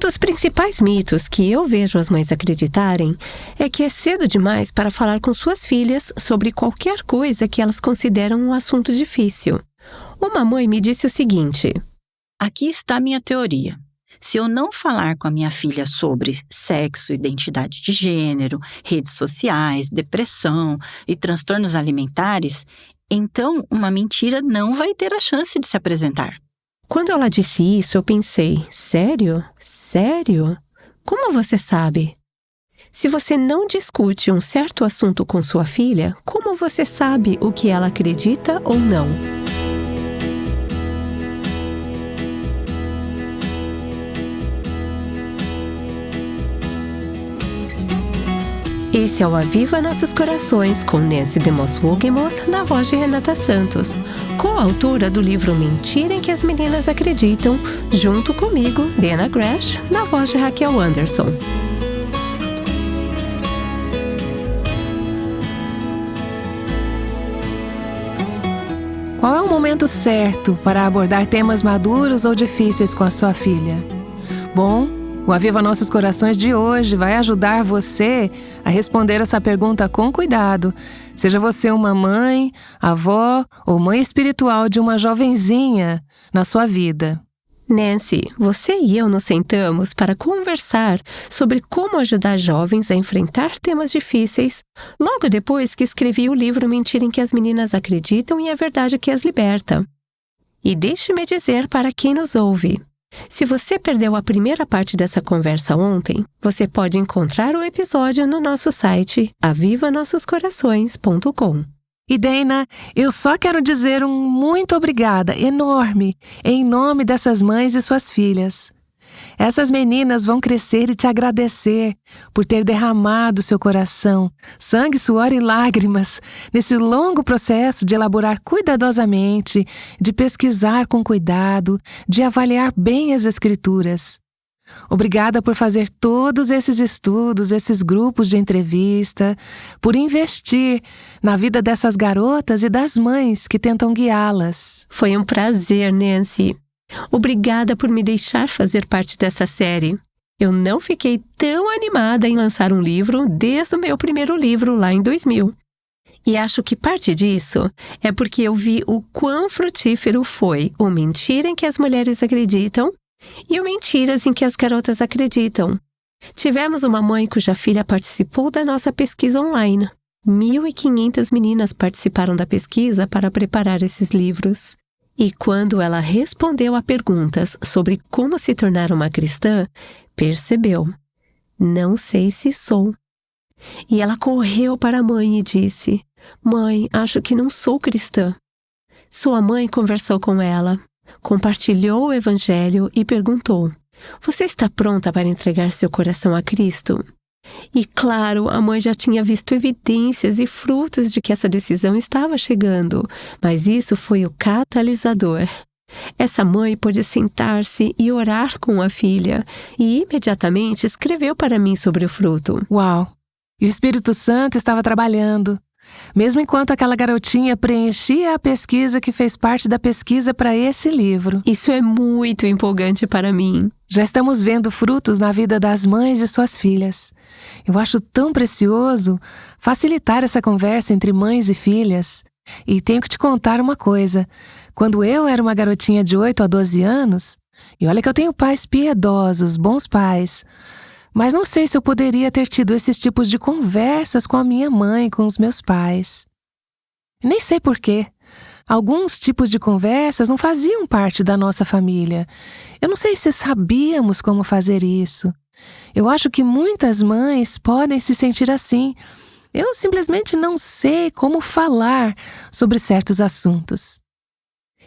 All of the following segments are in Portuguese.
dos principais mitos que eu vejo as mães acreditarem é que é cedo demais para falar com suas filhas sobre qualquer coisa que elas consideram um assunto difícil. Uma mãe me disse o seguinte: aqui está minha teoria. Se eu não falar com a minha filha sobre sexo, identidade de gênero, redes sociais, depressão e transtornos alimentares, então uma mentira não vai ter a chance de se apresentar. Quando ela disse isso, eu pensei: sério? Sério? Como você sabe? Se você não discute um certo assunto com sua filha, como você sabe o que ela acredita ou não? Esse é o Aviva Nossos Corações, com Nancy DeMoss Wogemuth, na voz de Renata Santos, coautora do livro Mentira em que as Meninas Acreditam, junto comigo, Dana Gresh, na voz de Raquel Anderson. Qual é o momento certo para abordar temas maduros ou difíceis com a sua filha? Bom, o Aviva Nossos Corações de hoje vai ajudar você a responder essa pergunta com cuidado. Seja você uma mãe, avó ou mãe espiritual de uma jovenzinha na sua vida. Nancy, você e eu nos sentamos para conversar sobre como ajudar jovens a enfrentar temas difíceis, logo depois que escrevi o livro Mentira em que as Meninas Acreditam e a Verdade que as Liberta. E deixe-me dizer para quem nos ouve: se você perdeu a primeira parte dessa conversa ontem, você pode encontrar o episódio no nosso site avivanossoscorações.com. E Dana, eu só quero dizer um muito obrigada enorme em nome dessas mães e suas filhas. Essas meninas vão crescer e te agradecer por ter derramado seu coração, sangue, suor e lágrimas nesse longo processo de elaborar cuidadosamente, de pesquisar com cuidado, de avaliar bem as escrituras. Obrigada por fazer todos esses estudos, esses grupos de entrevista, por investir na vida dessas garotas e das mães que tentam guiá-las. Foi um prazer, Nancy. Obrigada por me deixar fazer parte dessa série. Eu não fiquei tão animada em lançar um livro desde o meu primeiro livro lá em 2000. E acho que parte disso é porque eu vi o quão frutífero foi o Mentira em que as Mulheres Acreditam e o Mentiras em que as Garotas Acreditam. Tivemos uma mãe cuja filha participou da nossa pesquisa online. 1.500 meninas participaram da pesquisa para preparar esses livros. E quando ela respondeu a perguntas sobre como se tornar uma cristã, percebeu: não sei se sou. E ela correu para a mãe e disse: mãe, acho que não sou cristã. Sua mãe conversou com ela, compartilhou o evangelho e perguntou: você está pronta para entregar seu coração a Cristo? E claro, a mãe já tinha visto evidências e frutos de que essa decisão estava chegando, mas isso foi o catalisador. Essa mãe pôde sentar-se e orar com a filha e imediatamente escreveu para mim sobre o fruto. Uau! E o Espírito Santo estava trabalhando. Mesmo enquanto aquela garotinha preenchia a pesquisa que fez parte da pesquisa para esse livro. Isso é muito empolgante para mim. Já estamos vendo frutos na vida das mães e suas filhas. Eu acho tão precioso facilitar essa conversa entre mães e filhas. E tenho que te contar uma coisa. Quando eu era uma garotinha de 8 a 12 anos, e olha que eu tenho pais piedosos, bons pais, mas não sei se eu poderia ter tido esses tipos de conversas com a minha mãe, com os meus pais. Nem sei por quê. Alguns tipos de conversas não faziam parte da nossa família. Eu não sei se sabíamos como fazer isso. Eu acho que muitas mães podem se sentir assim. Eu simplesmente não sei como falar sobre certos assuntos.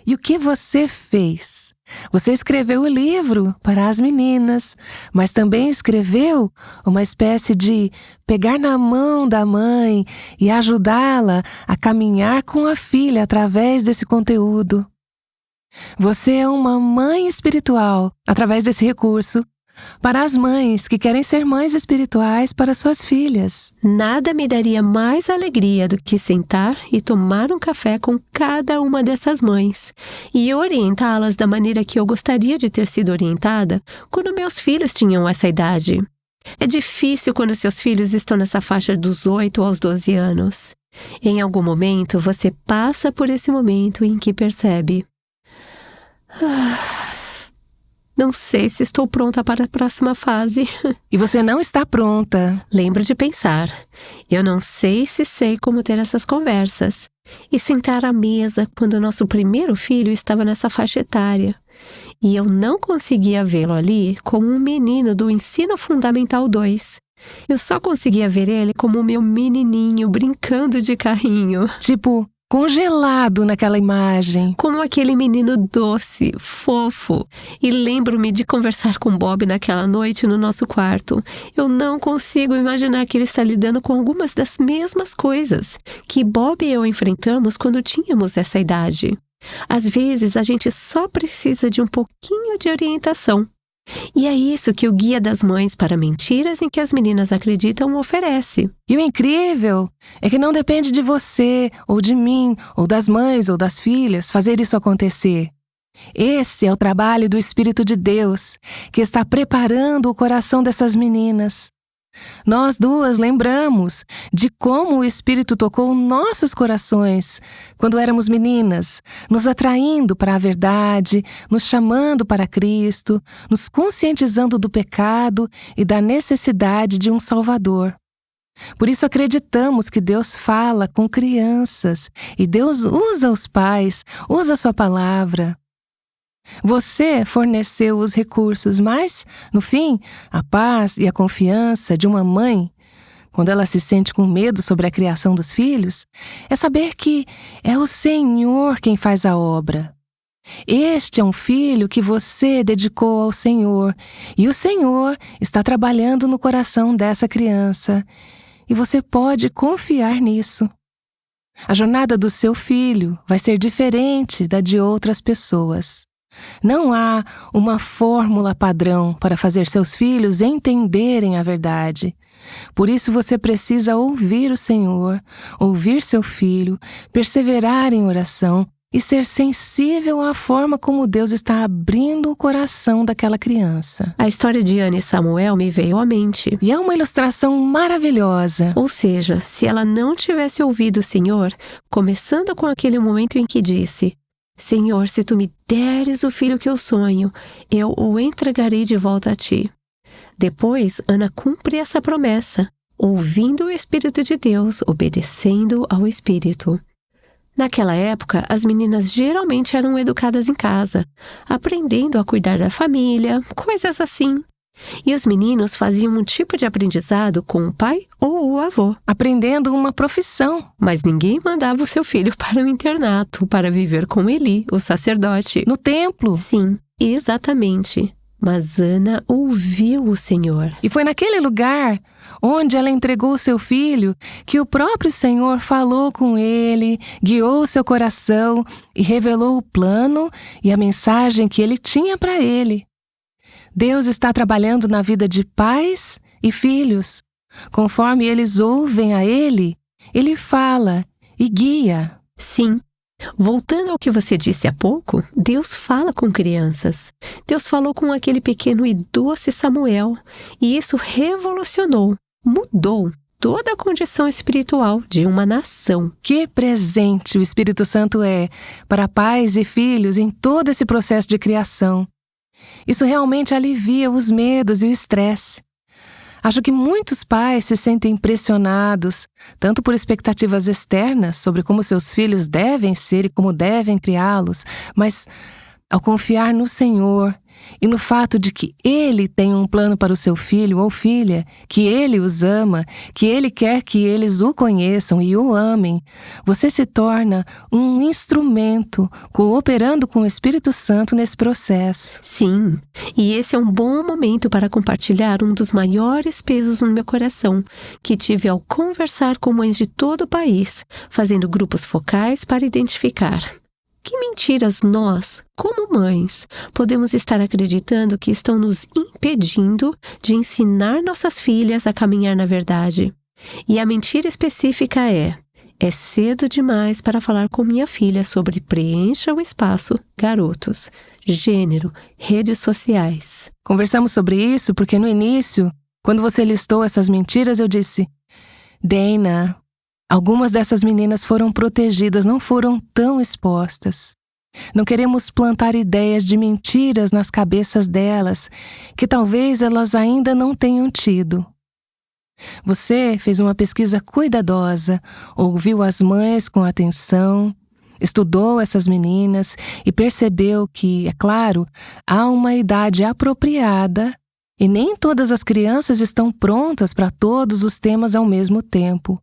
E o que você fez? Você escreveu o livro para as meninas, mas também escreveu uma espécie de pegar na mão da mãe e ajudá-la a caminhar com a filha através desse conteúdo. Você é uma mãe espiritual através desse recurso, para as mães que querem ser mães espirituais para suas filhas. Nada me daria mais alegria do que sentar e tomar um café com cada uma dessas mães e orientá-las da maneira que eu gostaria de ter sido orientada quando meus filhos tinham essa idade. É difícil quando seus filhos estão nessa faixa dos 8 aos 12 anos. Em algum momento, você passa por esse momento em que percebe: não sei se estou pronta para a próxima fase. E você não está pronta. Lembro de pensar: eu não sei se sei como ter essas conversas. E sentar à mesa quando nosso primeiro filho estava nessa faixa etária. E eu não conseguia vê-lo ali como um menino do Ensino Fundamental 2. Eu só conseguia ver ele como o meu menininho brincando de carrinho. Tipo, congelado naquela imagem. Como aquele menino doce, fofo. E lembro-me de conversar com Bob naquela noite no nosso quarto. Eu não consigo imaginar que ele está lidando com algumas das mesmas coisas que Bob e eu enfrentamos quando tínhamos essa idade. Às vezes, a gente só precisa de um pouquinho de orientação. E é isso que o Guia das Mães para Mentiras em que as Meninas Acreditam oferece. E o incrível é que não depende de você, ou de mim, ou das mães ou das filhas fazer isso acontecer. Esse é o trabalho do Espírito de Deus, que está preparando o coração dessas meninas. Nós duas lembramos de como o Espírito tocou nossos corações quando éramos meninas, nos atraindo para a verdade, nos chamando para Cristo, nos conscientizando do pecado e da necessidade de um Salvador. Por isso acreditamos que Deus fala com crianças e Deus usa os pais, usa a sua palavra. Você forneceu os recursos, mas, no fim, a paz e a confiança de uma mãe, quando ela se sente com medo sobre a criação dos filhos, é saber que é o Senhor quem faz a obra. Este é um filho que você dedicou ao Senhor, e o Senhor está trabalhando no coração dessa criança, e você pode confiar nisso. A jornada do seu filho vai ser diferente da de outras pessoas. Não há uma fórmula padrão para fazer seus filhos entenderem a verdade. Por isso você precisa ouvir o Senhor, ouvir seu filho, perseverar em oração e ser sensível à forma como Deus está abrindo o coração daquela criança. A história de Ana e Samuel me veio à mente. E é uma ilustração maravilhosa. Ou seja, se ela não tivesse ouvido o Senhor, começando com aquele momento em que disse: Senhor, se tu me deres o filho que eu sonho, eu o entregarei de volta a ti. Depois, Ana cumpre essa promessa, ouvindo o Espírito de Deus, obedecendo ao Espírito. Naquela época, as meninas geralmente eram educadas em casa, aprendendo a cuidar da família, coisas assim. E os meninos faziam um tipo de aprendizado com o pai ou o avô. Aprendendo uma profissão. Mas ninguém mandava o seu filho para o internato para viver com Eli, o sacerdote. No templo. Sim, exatamente. Mas Ana ouviu o Senhor. E foi naquele lugar onde ela entregou o seu filho que o próprio Senhor falou com ele, guiou seu coração e revelou o plano e a mensagem que ele tinha para ele. Deus está trabalhando na vida de pais e filhos. Conforme eles ouvem a Ele, Ele fala e guia. Sim. Voltando ao que você disse há pouco, Deus fala com crianças. Deus falou com aquele pequeno e doce Samuel. E isso revolucionou, mudou toda a condição espiritual de uma nação. Que presente o Espírito Santo é para pais e filhos em todo esse processo de criação. Isso realmente alivia os medos e o estresse. Acho que muitos pais se sentem pressionados, tanto por expectativas externas sobre como seus filhos devem ser e como devem criá-los, mas ao confiar no Senhor e no fato de que Ele tem um plano para o seu filho ou filha, que Ele os ama, que Ele quer que eles o conheçam e o amem, você se torna um instrumento cooperando com o Espírito Santo nesse processo. Sim, e esse é um bom momento para compartilhar um dos maiores pesos no meu coração que tive ao conversar com mães de todo o país, fazendo grupos focais para identificar Que mentiras nós, como mães, podemos estar acreditando que estão nos impedindo de ensinar nossas filhas a caminhar na verdade? E a mentira específica é cedo demais para falar com minha filha sobre preencha o espaço, garotos, gênero, redes sociais. Conversamos sobre isso porque no início, quando você listou essas mentiras, eu disse: Dana, algumas dessas meninas foram protegidas, não foram tão expostas. Não queremos plantar ideias de mentiras nas cabeças delas, que talvez elas ainda não tenham tido. Você fez uma pesquisa cuidadosa, ouviu as mães com atenção, estudou essas meninas e percebeu que, é claro, há uma idade apropriada e nem todas as crianças estão prontas para todos os temas ao mesmo tempo.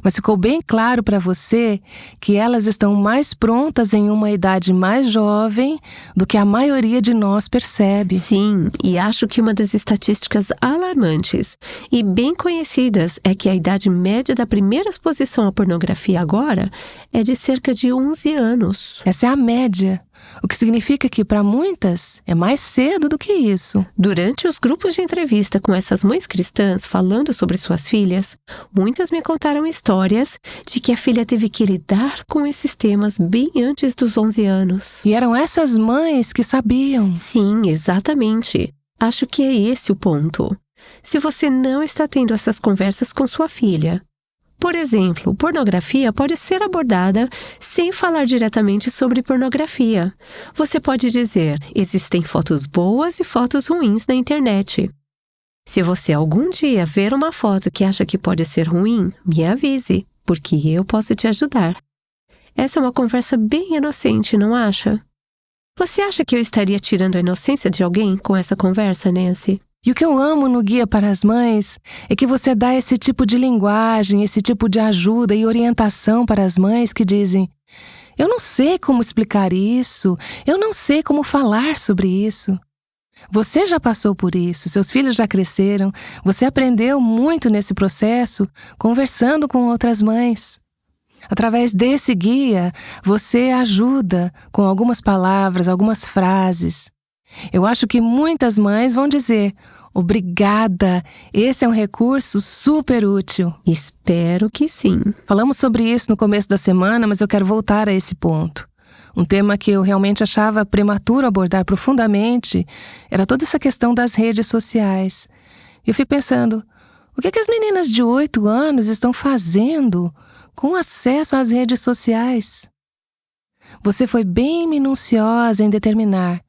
Mas ficou bem claro para você que elas estão mais prontas em uma idade mais jovem do que a maioria de nós percebe. Sim, e acho que uma das estatísticas alarmantes e bem conhecidas é que a idade média da primeira exposição à pornografia agora é de cerca de 11 anos. Essa é a média. O que significa que, para muitas, é mais cedo do que isso. Durante os grupos de entrevista com essas mães cristãs falando sobre suas filhas, muitas me contaram histórias de que a filha teve que lidar com esses temas bem antes dos 11 anos. E eram essas mães que sabiam. Sim, exatamente. Acho que é esse o ponto. Se você não está tendo essas conversas com sua filha, por exemplo, pornografia pode ser abordada sem falar diretamente sobre pornografia. Você pode dizer, existem fotos boas e fotos ruins na internet. Se você algum dia ver uma foto que acha que pode ser ruim, me avise, porque eu posso te ajudar. Essa é uma conversa bem inocente, não acha? Você acha que eu estaria tirando a inocência de alguém com essa conversa, Nancy? E o que eu amo no Guia para as Mães é que você dá esse tipo de linguagem, esse tipo de ajuda e orientação para as mães que dizem: eu não sei como explicar isso, eu não sei como falar sobre isso. Você já passou por isso, seus filhos já cresceram, você aprendeu muito nesse processo conversando com outras mães. Através desse guia, você ajuda com algumas palavras, algumas frases. Eu acho que muitas mães vão dizer: obrigada, esse é um recurso super útil. Espero que sim. Falamos sobre isso no começo da semana, mas eu quero voltar a esse ponto. Um tema que eu realmente achava prematuro abordar profundamente era toda essa questão das redes sociais. Eu fico pensando, o que as meninas de 8 anos estão fazendo com acesso às redes sociais? Você foi bem minuciosa em determinar.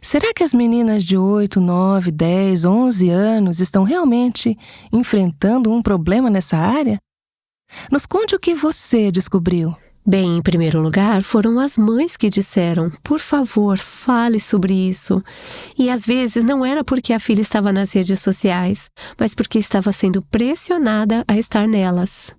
Será que as meninas de 8, 9, 10, 11 anos estão realmente enfrentando um problema nessa área? Nos conte o que você descobriu. Bem, em primeiro lugar, foram as mães que disseram, por favor, fale sobre isso. E às vezes não era porque a filha estava nas redes sociais, mas porque estava sendo pressionada a estar nelas.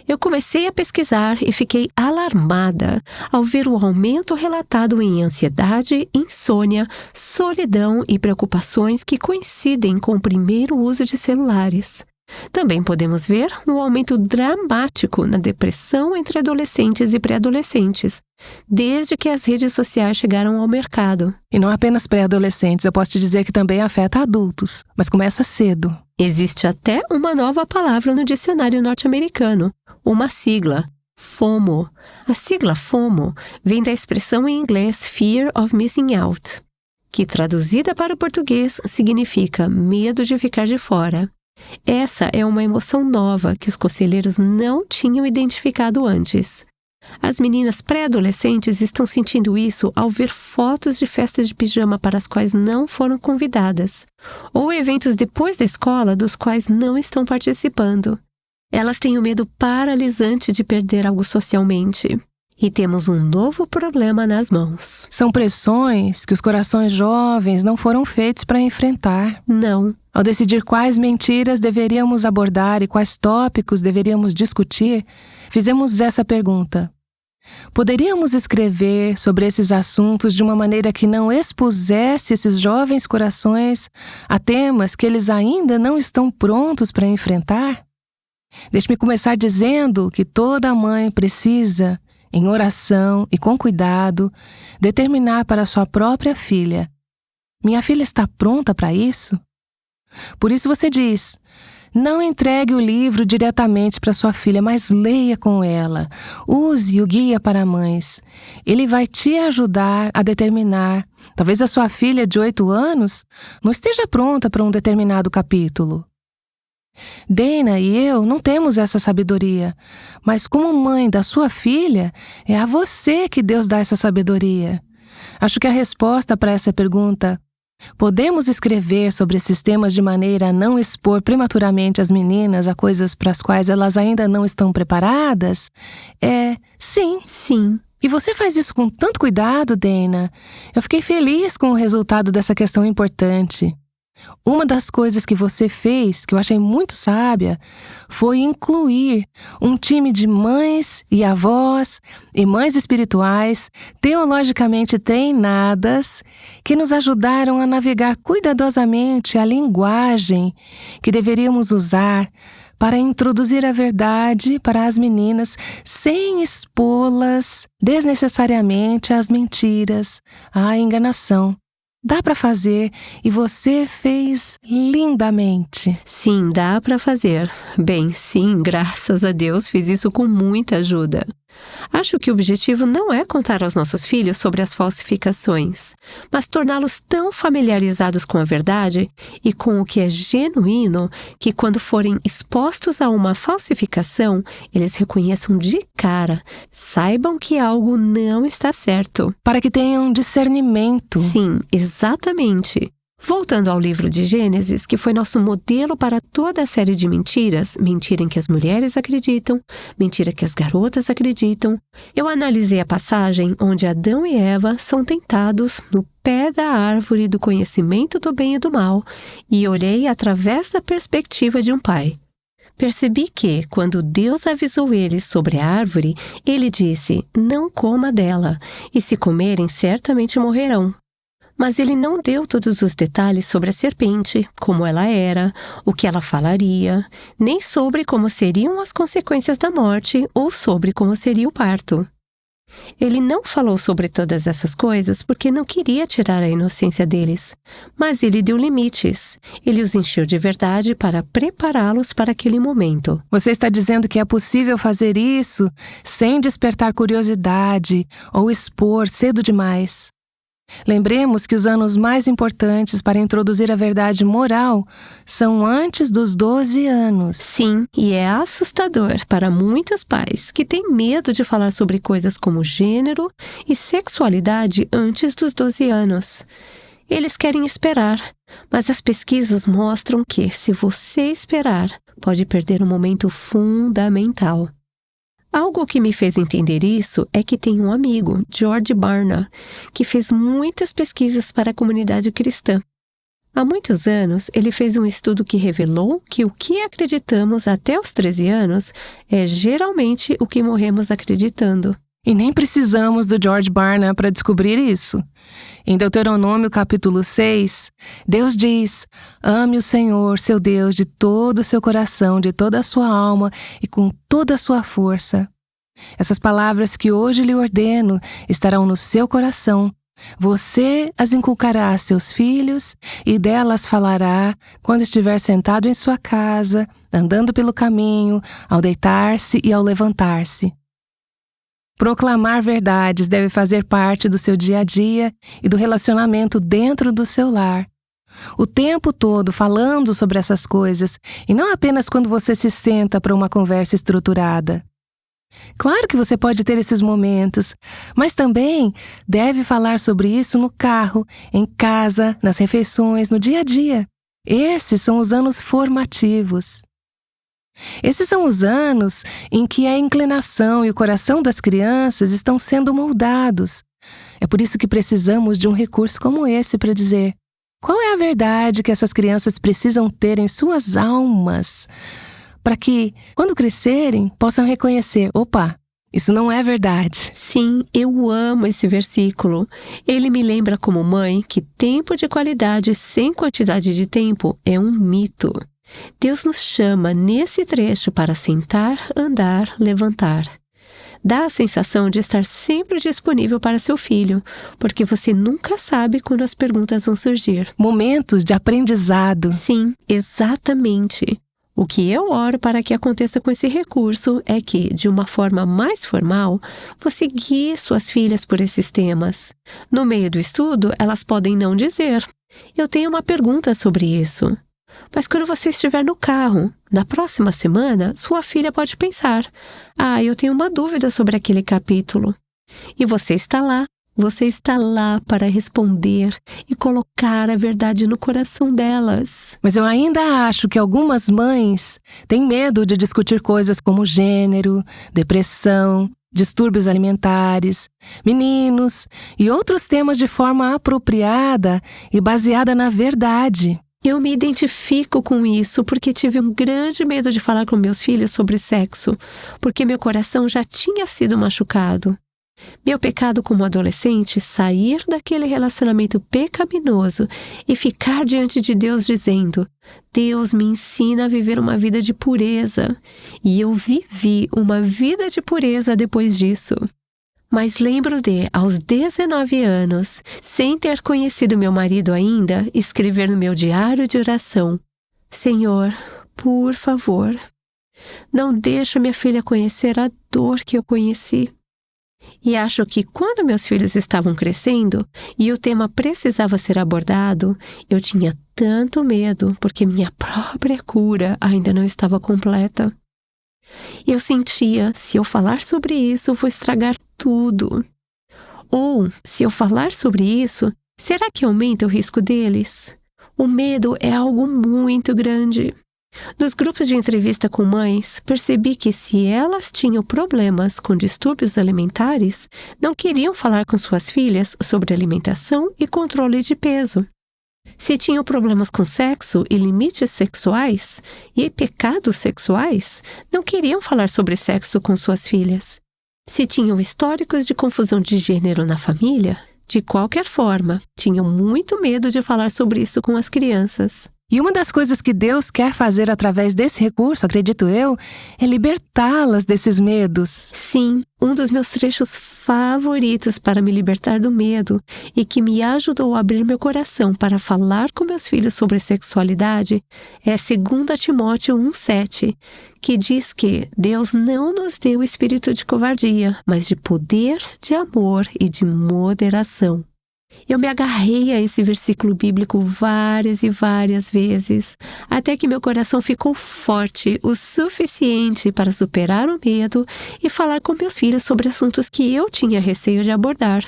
Eu comecei a pesquisar e fiquei alarmada ao ver o aumento relatado em ansiedade, insônia, solidão e preocupações que coincidem com o primeiro uso de celulares. Também podemos ver um aumento dramático na depressão entre adolescentes e pré-adolescentes, desde que as redes sociais chegaram ao mercado. E não apenas pré-adolescentes, eu posso te dizer que também afeta adultos, mas começa cedo. Existe até uma nova palavra no dicionário norte-americano, uma sigla, FOMO. A sigla FOMO vem da expressão em inglês Fear of Missing Out, que traduzida para o português significa medo de ficar de fora. Essa é uma emoção nova que os conselheiros não tinham identificado antes. As meninas pré-adolescentes estão sentindo isso ao ver fotos de festas de pijama para as quais não foram convidadas, ou eventos depois da escola dos quais não estão participando. Elas têm o medo paralisante de perder algo socialmente. E temos um novo problema nas mãos. São pressões que os corações jovens não foram feitos para enfrentar. Não. Ao decidir quais mentiras deveríamos abordar e quais tópicos deveríamos discutir, fizemos essa pergunta: poderíamos escrever sobre esses assuntos de uma maneira que não expusesse esses jovens corações a temas que eles ainda não estão prontos para enfrentar? Deixe-me começar dizendo que toda mãe precisa em oração e com cuidado, determinar para sua própria filha: minha filha está pronta para isso? Por isso você diz: não entregue o livro diretamente para sua filha, mas leia com ela. Use o guia para mães. Ele vai te ajudar a determinar. Talvez a sua filha de 8 anos não esteja pronta para um determinado capítulo. Dana e eu não temos essa sabedoria, mas como mãe da sua filha, é a você que Deus dá essa sabedoria. Acho que a resposta para essa pergunta: podemos escrever sobre esses temas de maneira a não expor prematuramente as meninas a coisas para as quais elas ainda não estão preparadas? É sim. Sim. E você faz isso com tanto cuidado, Dana. Eu fiquei feliz com o resultado dessa questão importante. Uma das coisas que você fez, que eu achei muito sábia, foi incluir um time de mães e avós e mães espirituais teologicamente treinadas que nos ajudaram a navegar cuidadosamente a linguagem que deveríamos usar para introduzir a verdade para as meninas sem expô-las desnecessariamente às mentiras, à enganação. Dá para fazer, e você fez lindamente. Sim, dá para fazer. Bem, sim, graças a Deus fiz isso com muita ajuda. Acho que o objetivo não é contar aos nossos filhos sobre as falsificações, mas torná-los tão familiarizados com a verdade e com o que é genuíno que, quando forem expostos a uma falsificação, eles reconheçam de cara, saibam que algo não está certo. Para que tenham discernimento. Sim, exatamente. Voltando ao livro de Gênesis, que foi nosso modelo para toda a série de mentiras, mentira em que as mulheres acreditam, mentira que as garotas acreditam, eu analisei a passagem onde Adão e Eva são tentados no pé da árvore do conhecimento do bem e do mal e olhei através da perspectiva de um pai. Percebi que, quando Deus avisou eles sobre a árvore, ele disse: não coma dela, e se comerem certamente morrerão. Mas ele não deu todos os detalhes sobre a serpente, como ela era, o que ela falaria, nem sobre como seriam as consequências da morte ou sobre como seria o parto. Ele não falou sobre todas essas coisas porque não queria tirar a inocência deles, mas ele deu limites. Ele os encheu de verdade para prepará-los para aquele momento. Você está dizendo que é possível fazer isso sem despertar curiosidade ou expor cedo demais. Lembremos que os anos mais importantes para introduzir a verdade moral são antes dos 12 anos. Sim, e é assustador para muitos pais que têm medo de falar sobre coisas como gênero e sexualidade antes dos 12 anos. Eles querem esperar, mas as pesquisas mostram que, se você esperar, pode perder um momento fundamental. Algo que me fez entender isso é que tem um amigo, George Barna, que fez muitas pesquisas para a comunidade cristã. Há muitos anos, ele fez um estudo que revelou que o que acreditamos até os 13 anos é geralmente o que morremos acreditando. E nem precisamos do George Barna para descobrir isso. Em Deuteronômio capítulo 6, Deus diz: ame o Senhor, seu Deus, de todo o seu coração, de toda a sua alma e com toda a sua força. Essas palavras que hoje lhe ordeno estarão no seu coração. Você as inculcará a seus filhos e delas falará quando estiver sentado em sua casa, andando pelo caminho, ao deitar-se e ao levantar-se. Proclamar verdades deve fazer parte do seu dia a dia e do relacionamento dentro do seu lar. O tempo todo falando sobre essas coisas e não apenas quando você se senta para uma conversa estruturada. Claro que você pode ter esses momentos, mas também deve falar sobre isso no carro, em casa, nas refeições, no dia a dia. Esses são os anos formativos. Esses são os anos em que a inclinação e o coração das crianças estão sendo moldados. É por isso que precisamos de um recurso como esse para dizer: qual é a verdade que essas crianças precisam ter em suas almas, para que, quando crescerem, possam reconhecer: opa, isso não é verdade. Sim, eu amo esse versículo. Ele me lembra como mãe que tempo de qualidade sem quantidade de tempo é um mito. Deus nos chama nesse trecho para sentar, andar, levantar. Dá a sensação de estar sempre disponível para seu filho, porque você nunca sabe quando as perguntas vão surgir. Momentos de aprendizado. Sim, exatamente. O que eu oro para que aconteça com esse recurso é que, de uma forma mais formal, você guie suas filhas por esses temas. No meio do estudo, elas podem não dizer: "Eu tenho uma pergunta sobre isso." Mas quando você estiver no carro, na próxima semana, sua filha pode pensar: "Ah, eu tenho uma dúvida sobre aquele capítulo." E você está lá para responder e colocar a verdade no coração delas. Mas eu ainda acho que algumas mães têm medo de discutir coisas como gênero, depressão, distúrbios alimentares, meninos e outros temas de forma apropriada e baseada na verdade. Eu me identifico com isso porque tive um grande medo de falar com meus filhos sobre sexo, porque meu coração já tinha sido machucado. Meu pecado como adolescente, sair daquele relacionamento pecaminoso e ficar diante de Deus dizendo: "Deus me ensina a viver uma vida de pureza." E eu vivi uma vida de pureza depois disso. Mas lembro de, aos 19 anos, sem ter conhecido meu marido ainda, escrever no meu diário de oração: "Senhor, por favor, não deixa minha filha conhecer a dor que eu conheci." E acho que quando meus filhos estavam crescendo e o tema precisava ser abordado, eu tinha tanto medo porque minha própria cura ainda não estava completa. Eu sentia, se eu falar sobre isso, vou estragar tudo. Ou, se eu falar sobre isso, será que aumenta o risco deles? O medo é algo muito grande. Nos grupos de entrevista com mães, percebi que se elas tinham problemas com distúrbios alimentares, não queriam falar com suas filhas sobre alimentação e controle de peso. Se tinham problemas com sexo e limites sexuais e pecados sexuais, não queriam falar sobre sexo com suas filhas. Se tinham históricos de confusão de gênero na família, de qualquer forma, tinham muito medo de falar sobre isso com as crianças. E uma das coisas que Deus quer fazer através desse recurso, acredito eu, é libertá-las desses medos. Sim, um dos meus trechos favoritos para me libertar do medo e que me ajudou a abrir meu coração para falar com meus filhos sobre sexualidade é 2 Timóteo 1,7, que diz que Deus não nos deu espírito de covardia, mas de poder, de amor e de moderação. Eu me agarrei a esse versículo bíblico várias e várias vezes, até que meu coração ficou forte o suficiente para superar o medo e falar com meus filhos sobre assuntos que eu tinha receio de abordar.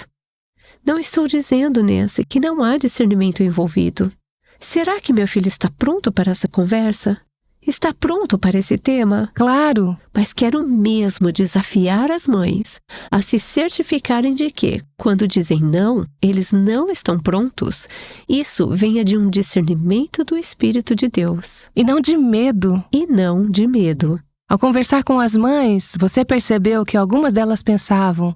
Não estou dizendo, Nancy, que não há discernimento envolvido. Será que meu filho está pronto para essa conversa? Está pronto para esse tema? Claro! Mas quero mesmo desafiar as mães a se certificarem de que, quando dizem não, eles não estão prontos. Isso venha de um discernimento do Espírito de Deus. E não de medo. E não de medo. Ao conversar com as mães, você percebeu que algumas delas pensavam: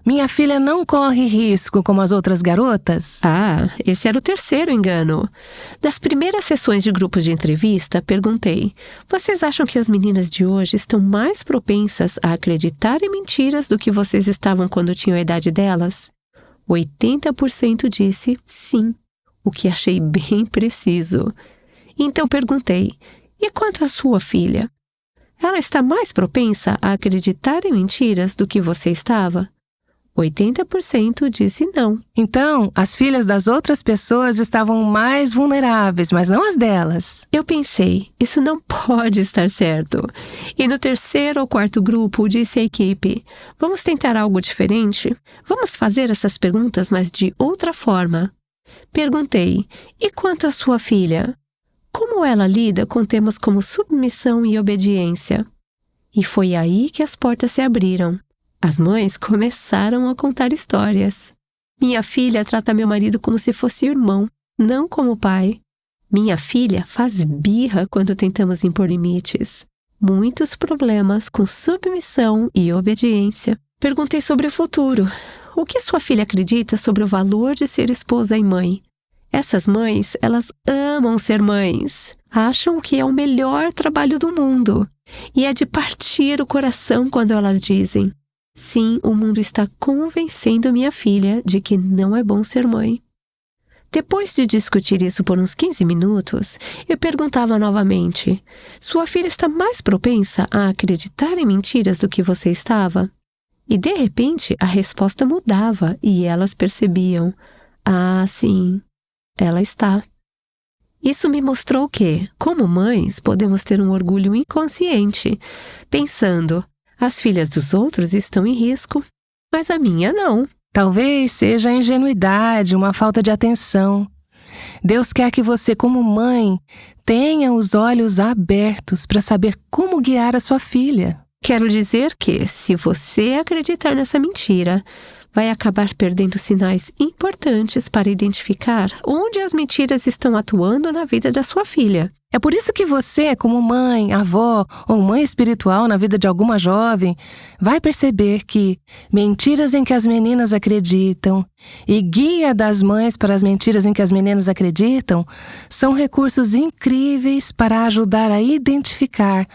"Minha filha não corre risco como as outras garotas?" Ah, esse era o terceiro engano. Das primeiras sessões de grupos de entrevista, perguntei: "Vocês acham que as meninas de hoje estão mais propensas a acreditar em mentiras do que vocês estavam quando tinham a idade delas?" 80% disse sim, o que achei bem preciso. Então perguntei: "E quanto à sua filha? Ela está mais propensa a acreditar em mentiras do que você estava?" 80% disse não. Então, as filhas das outras pessoas estavam mais vulneráveis, mas não as delas. Eu pensei, isso não pode estar certo. E no terceiro ou quarto grupo, disse à equipe: "Vamos tentar algo diferente? Vamos fazer essas perguntas, mas de outra forma." Perguntei: "E quanto à sua filha? Como ela lida com temas como submissão e obediência?" E foi aí que as portas se abriram. As mães começaram a contar histórias. Minha filha trata meu marido como se fosse irmão, não como pai. Minha filha faz birra quando tentamos impor limites. Muitos problemas com submissão e obediência. Perguntei sobre o futuro. O que sua filha acredita sobre o valor de ser esposa e mãe? Essas mães, elas amam ser mães. Acham que é o melhor trabalho do mundo. E é de partir o coração quando elas dizem: Sim, o mundo está convencendo minha filha de que não é bom ser mãe. Depois de discutir isso por uns 15 minutos, eu perguntava novamente: sua filha está mais propensa a acreditar em mentiras do que você estava? E de repente a resposta mudava e elas percebiam: ah, sim, ela está. Isso me mostrou que, como mães, podemos ter um orgulho inconsciente, pensando: as filhas dos outros estão em risco, mas a minha não. Talvez seja a ingenuidade, uma falta de atenção. Deus quer que você, como mãe, tenha os olhos abertos para saber como guiar a sua filha. Quero dizer que, se você acreditar nessa mentira, vai acabar perdendo sinais importantes para identificar onde as mentiras estão atuando na vida da sua filha. É por isso que você, como mãe, avó ou mãe espiritual na vida de alguma jovem, vai perceber que mentiras em que as meninas acreditam e guia das mães para as mentiras em que as meninas acreditam são recursos incríveis para ajudar a identificar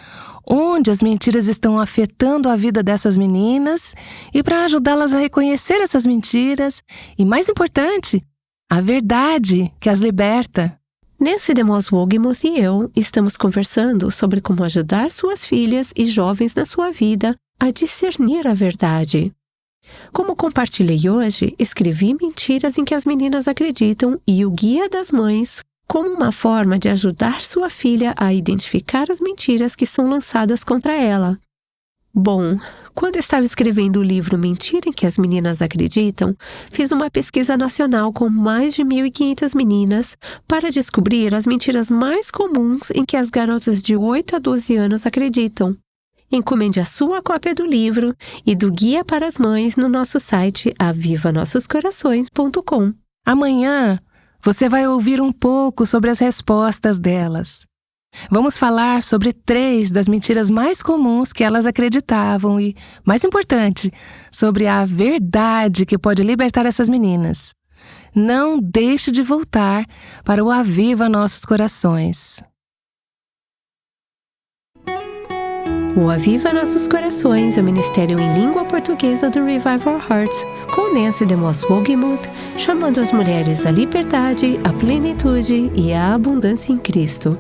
onde as mentiras estão afetando a vida dessas meninas e para ajudá-las a reconhecer essas mentiras e, mais importante, a verdade que as liberta. Nancy DeMoss Wogemuth e eu estamos conversando sobre como ajudar suas filhas e jovens na sua vida a discernir a verdade. Como compartilhei hoje, escrevi mentiras em que as meninas acreditam e o Guia das Mães como uma forma de ajudar sua filha a identificar as mentiras que são lançadas contra ela. Bom, quando estava escrevendo o livro Mentira em que as Meninas Acreditam, fiz uma pesquisa nacional com mais de 1.500 meninas para descobrir as mentiras mais comuns em que as garotas de 8 a 12 anos acreditam. Encomende a sua cópia do livro e do Guia para as Mães no nosso site avivanossoscorações.com. Amanhã você vai ouvir um pouco sobre as respostas delas. Vamos falar sobre 3 das mentiras mais comuns que elas acreditavam e, mais importante, sobre a verdade que pode libertar essas meninas. Não deixe de voltar para o Aviva Nossos Corações. O Aviva Nossos Corações é o ministério em língua portuguesa do Revive Our Hearts, com Nancy DeMoss Wogemuth, chamando as mulheres à liberdade, à plenitude e à abundância em Cristo.